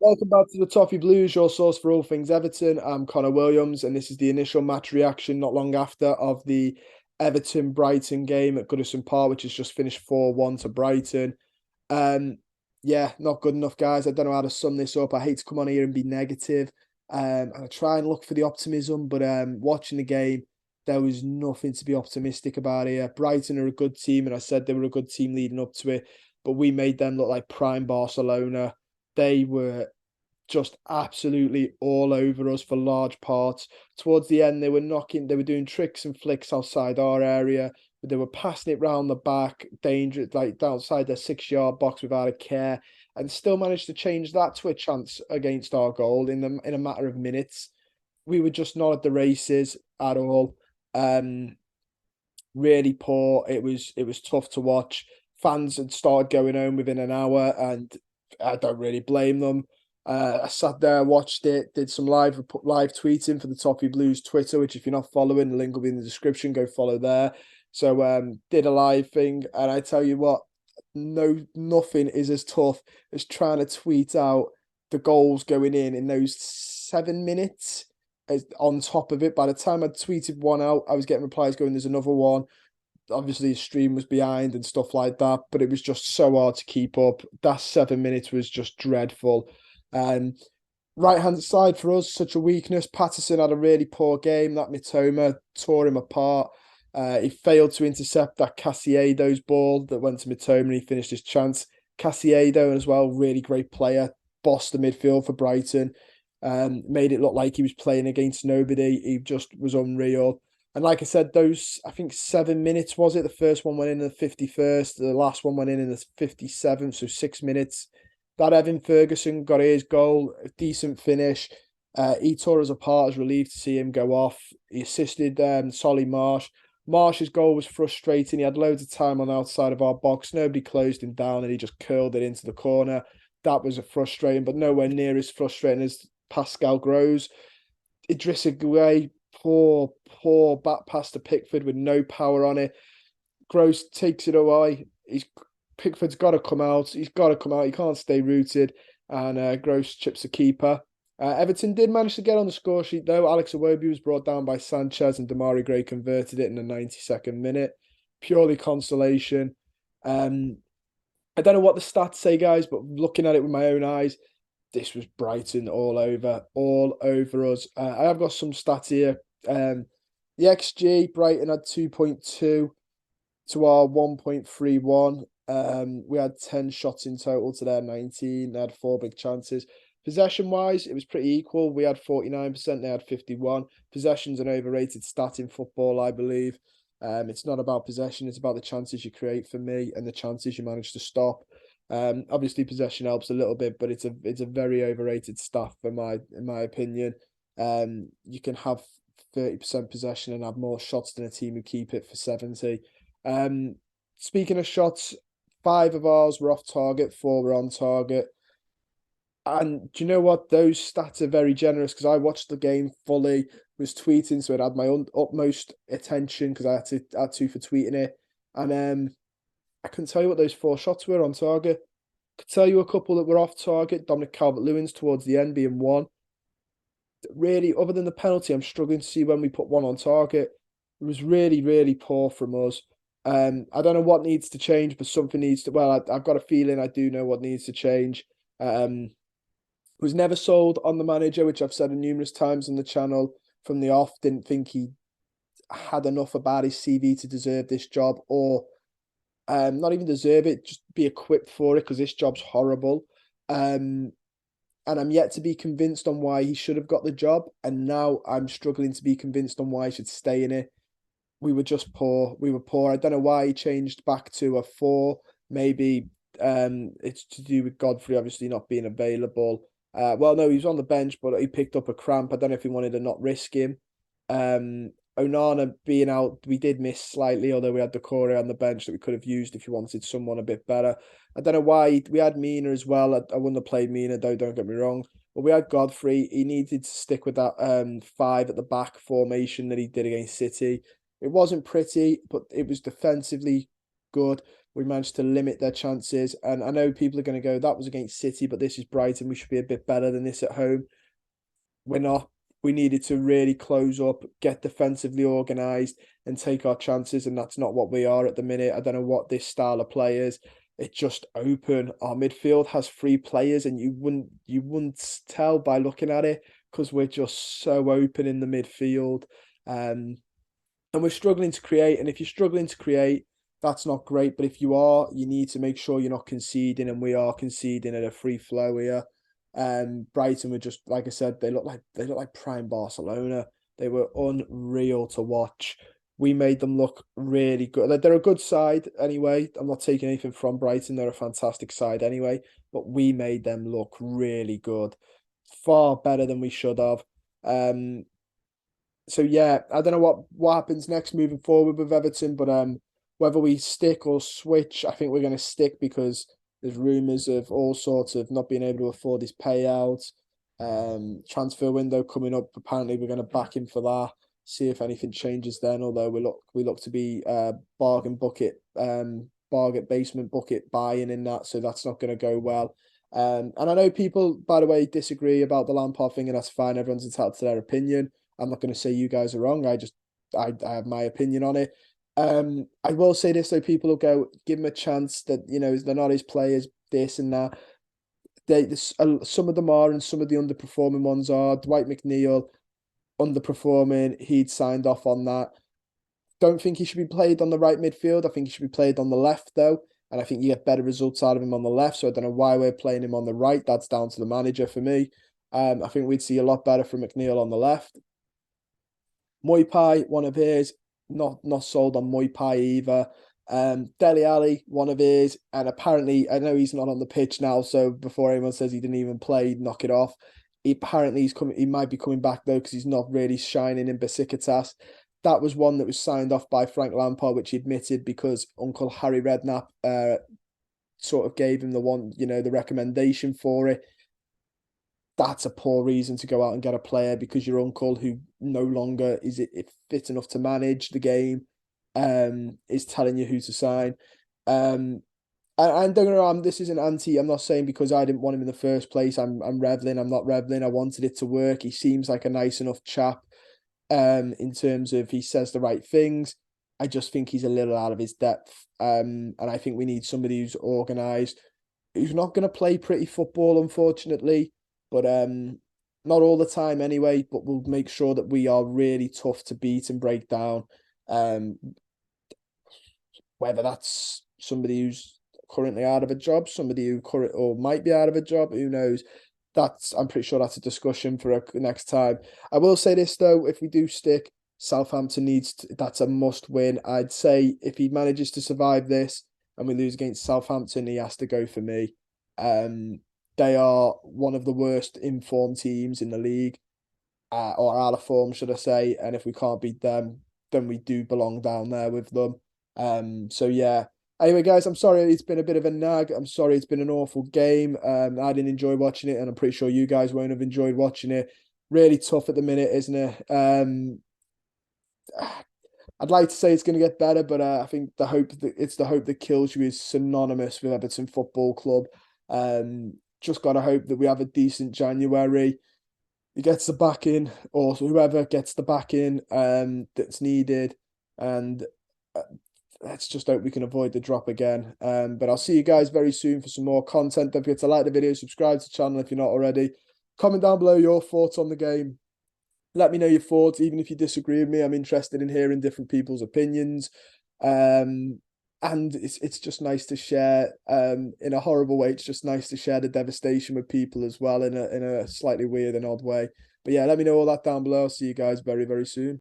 Welcome back to the Toffee Blues, your source for all things Everton. I'm Connor Williams, and this is the initial match reaction not long after of the Everton Brighton game at Goodison Park, which has just finished 4-1 to Brighton. Um, yeah, not good enough, guys. I don't know how to sum this up. I hate to come on here and be negative. And I try and look for the optimism, but watching the game, there was nothing to be optimistic about here. Brighton are a good team, and I said they were a good team leading up to it, but we made them look like prime Barcelona. They were just absolutely all over us for large parts. Towards the end, they were doing tricks and flicks outside our area, but they were passing it round the back, dangerous, like outside their 6 yard box without a care, and still managed to change that to a chance against our goal in a matter of minutes. We were just not at the races at all. Um, really poor. It was tough to watch. Fans had started going home within an hour, and I don't really blame them. I sat there, watched it, did some live tweeting for the Toffee Blues Twitter, which if you're not following, the link will be in the description. Go follow there. So did a live thing, and I tell you what, nothing is as tough as trying to tweet out the goals going in those 7 minutes. As on top of it, by the time I tweeted one out, I was getting replies going, "There's another one." Obviously, his stream was behind and stuff like that, but it was just so hard to keep up. That 7 minutes was just dreadful. Um, right hand side for us, such a weakness. Patterson had a really poor game. That Mitoma tore him apart. He failed to intercept that Casiedo's ball that went to Mitoma and he finished his chance. Casiedo as well, really great player. Bossed the midfield for Brighton. Made it look like he was playing against nobody. He just was unreal. And like I said, I think 7 minutes was it? The first one went in the 51st, the last one went in the 57th, so 6 minutes. That Evan Ferguson got his goal, a decent finish. He tore us apart. I was relieved to see him go off. He assisted Solly Marsh. Marsh's goal was frustrating. He had loads of time on the outside of our box. Nobody closed him down and he just curled it into the corner. That was a frustrating, but nowhere near as frustrating as Pascal Gross. Idrissa Gueye, poor back pass to Pickford with no power on it. Gross takes it away. Pickford's got to come out. He's got to come out. He can't stay rooted. And Gross chips the keeper. Everton did manage to get on the score sheet, though. Alex Iwobi was brought down by Sanchez and Damari Gray converted it in the 92nd minute. Purely consolation. I don't know what the stats say, guys, but looking at it with my own eyes, this was Brighton all over us. I have got some stats here. The XG, Brighton had 2.2 to our 1.31. We had 10 shots in total to their 19. They had four big chances. Possession-wise, it was pretty equal. We had 49%, they had 51. Possession's an overrated stat in football, I believe. It's not about possession, it's about the chances you create for me and the chances you manage to stop. Obviously possession helps a little bit, but it's a very overrated stat in my opinion. You can have 30% possession and have more shots than a team who keep it for 70. Speaking of shots, 5 of ours were off target, 4 were on target. And do you know what? Those stats are very generous because I watched the game fully, was tweeting, so it had my utmost attention because I had to for tweeting it. And I couldn't tell you what those 4 shots were on target. Could tell you a couple that were off target. Dominic Calvert-Lewin's towards the end being one. Really, other than the penalty, I'm struggling to see when we put one on target. It was really, really poor from us. I don't know what needs to change, but something needs to. Well, I've got a feeling I do know what needs to change. Was never sold on the manager, which I've said numerous times on the channel from the off. Didn't think he had enough about his CV to deserve this job, or not even deserve it, just be equipped for it because this job's horrible. And I'm yet to be convinced on why he should have got the job. And now I'm struggling to be convinced on why he should stay in it. We were just poor. We were poor. I don't know why he changed back to a 4. Maybe it's to do with Godfrey obviously not being available. Well, no, he was on the bench, but he picked up a cramp. I don't know if he wanted to not risk him. Onana being out, we did miss slightly, although we had the Corey on the bench that we could have used if you wanted someone a bit better. I don't know why we had Mina as well. I wouldn't have played Mina, though, don't get me wrong. But we had Godfrey. He needed to stick with that 5 at the back formation that he did against City. It wasn't pretty, but it was defensively good. We managed to limit their chances. And I know people are going to go, that was against City, but this is Brighton. We should be a bit better than this at home. We're not. We needed to really close up, get defensively organised, and take our chances. And that's not what we are at the minute. I don't know what this style of play is. It's just open. Our midfield has 3 players, and you wouldn't tell by looking at it because we're just so open in the midfield. And we're struggling to create. And if you're struggling to create, that's not great. But if you are, you need to make sure you're not conceding. And we are conceding at a free flow here. Brighton were just, like I said, they look like prime Barcelona. They were unreal to watch. We made them look really good. They're a good side anyway. I'm not taking anything from Brighton. They're a fantastic side anyway. But we made them look really good. Far better than we should have. So yeah, I don't know what happens next moving forward with Everton, but whether we stick or switch, I think we're going to stick because there's rumours of all sorts of not being able to afford his payouts. Transfer window coming up. Apparently, we're going to back him for that. See if anything changes then. Although we look to be bargain basement bucket buying in that, so that's not going to go well. And I know people, by the way, disagree about the Lampard thing, and that's fine. Everyone's entitled to their opinion. I'm not going to say you guys are wrong. I have my opinion on it. I will say this though, people will go, give him a chance that, they're not his players, this and that. Some of them are, and some of the underperforming ones are. Dwight McNeil, underperforming. He'd signed off on that. Don't think he should be played on the right midfield. I think he should be played on the left though. And I think you get better results out of him on the left. So I don't know why we're playing him on the right. That's down to the manager for me. I think we'd see a lot better from McNeil on the left. Moipai, one of his, not sold on Moipai either. Dele Alli, one of his, and apparently, I know he's not on the pitch now, so before anyone says he didn't even play, knock it off. Apparently he might be coming back though because he's not really shining in Besiktas. That was one that was signed off by Frank Lampard, which he admitted because Uncle Harry Redknapp sort of gave him the recommendation for it. That's a poor reason to go out and get a player because your uncle, who no longer is fit enough to manage the game, is telling you who to sign. And don't get me wrong, this isn't I'm not saying because I didn't want him in the first place. I'm reveling. I'm not reveling. I wanted it to work. He seems like a nice enough chap. In terms of he says the right things. I just think he's a little out of his depth. And I think we need somebody who's organised, who's not going to play pretty football, unfortunately. But not all the time anyway, but we'll make sure that we are really tough to beat and break down. Whether that's somebody who's currently out of a job, somebody who might be out of a job, who knows? I'm pretty sure that's a discussion for next time. I will say this though, if we do stick, Southampton that's a must win. I'd say if he manages to survive this and we lose against Southampton, he has to go for me. They are one of the worst informed teams in the league, or out of form, should I say. And if we can't beat them, then we do belong down there with them. So yeah. Anyway, guys, I'm sorry it's been a bit of a nag. I'm sorry it's been an awful game. I didn't enjoy watching it, and I'm pretty sure you guys won't have enjoyed watching it. Really tough at the minute, isn't it? I'd like to say it's going to get better, but I think the hope that kills you is synonymous with Everton Football Club. Just got to hope that we have a decent January. He gets the backing, or whoever gets the backing that's needed, and let's just hope we can avoid the drop again. But I'll see you guys very soon for some more content. Don't forget to like the video, subscribe to the channel if you're not already. Comment down below your thoughts on the game. Let me know your thoughts, even if you disagree with me. I'm interested in hearing different people's opinions. And it's just nice to share. In a horrible way, it's just nice to share the devastation with people as well in a slightly weird and odd way. But yeah, let me know all that down below. I'll see you guys very, very soon.